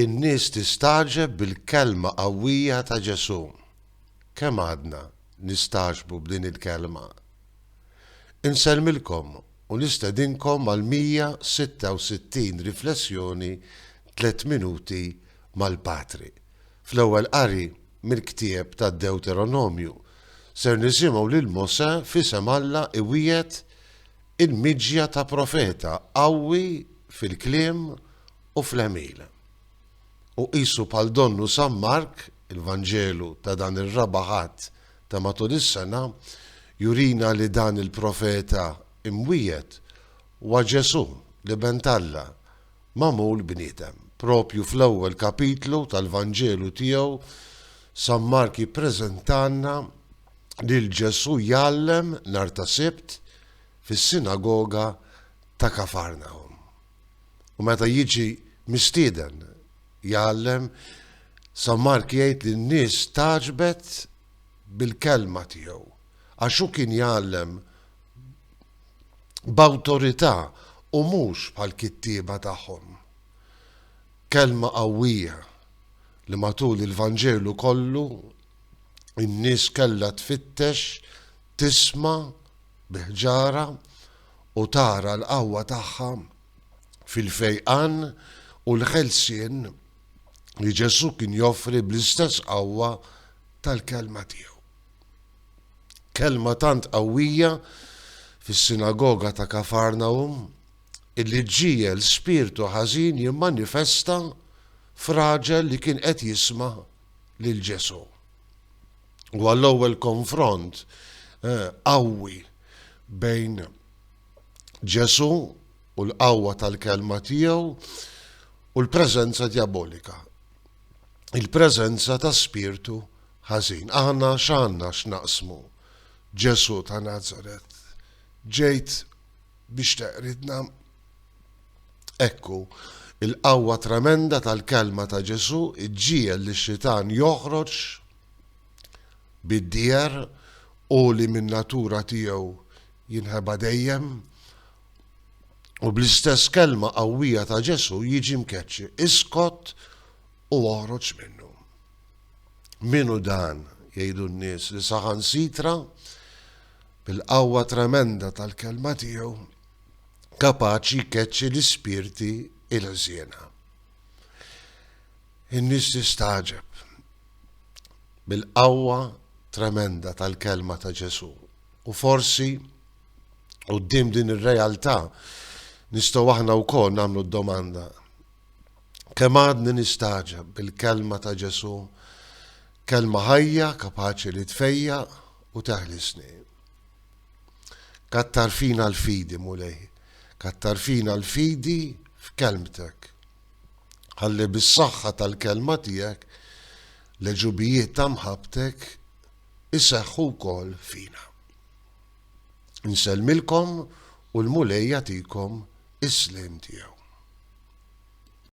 in-nies tistaġeb bil-kelma qawwija ta' Ġesu. Kemm għadna nistaġbu b'din il-kelma? Insellmilkom u nistedinkom għal 166 riflessjoni 3 minuti mal-Patri. Fl-ewwel qari mill-ktieb tad-Deuteronomju ser nisimgħu lil Mosè fisem Alla iwiet il-miġja ta' profeta qawwi fil-kliem u fl-għemil. U qisu bħal donnu San Mark, il-Vanġelu ta' dan ir-rabaħat ta' matul is-sena, jurina li dan il-profeta imwiet huwa Ġesu li bent Alla magħmul bniedem. Propju fl-ewwel kapitlu tal-Vanġelu tiegħu San Mark jippreżentanna lil Ġesu jgħallem nhar ta' Sibt fis-sinagoga ta' Kafarnahum. U meta jiġi mistieden jgħallem, San Mark jgħid li n-nies taġbet bil-kelma tiegħu għax hu kien jgħallem b'awtorità u mhux bħall-kittieba tagħhom. Kelma qawwija li matul il-Vanġelu kollu in-nies kellha tfittex, tisma' biħġara u tara l-qawwa tagħha fil-fejqan u l-ħelsien li Ġesu kien joffri bl-istess qawwa tal-kelma tiegħu. Kelma tant qawwija fis-sinagoga ta' Kafarnahum illi ġiel spiritu ħażin jimmanifesta f'raġel li kien qed jisma' lil Ġesu. U għall-ewwel konfront qawwi bejn Ġesu u l-qawwa tal-kelma tiegħu u l-preżenza diabolika. Il-preżenza ta' spiritu ħażin. Aħna x'għandna x'naqsmu. Ġesu ta' Nazaret ġejt biex teqridna. Ekku, il-qawwa tremenda tal-kelma ta' Ġesu iġġiel li x-xitan joħroġ bid-djer u li min natura tiegħu jinħeba dejjem u bl-istess kelma qawwija ta' Ġesu jiġi mkeċċi, iskot u oħroġ minnu. Minu dan jgħidu n-nies li saħansitra bil-qawwa tremenda tal-kelma tiegħu kapaċi jkeċċi l-ispirti il-ħżiena. In-nies tistaġeb bil-qawwa tremenda tal-kelma ta' Ġesu. U forsi quddiem din ir-realtà nistgħu aħna wkoll nagħmlu d-domanda: kemm għadni nistaġeb bil-kelma ta' Ġesu, kelma ħajja kapaċi li tfejjaq u teħlisni. Kattar fina l-fidi mulej, kattar fina l-fidi f'kelmtek. Ħalli bis-saħħa tal-kelma tiegħek l-ġubijiet ta' mħabbtek iseħħu wkoll fina. Insellmilkom u l-mulej jagħtikom is-slim tiegħu.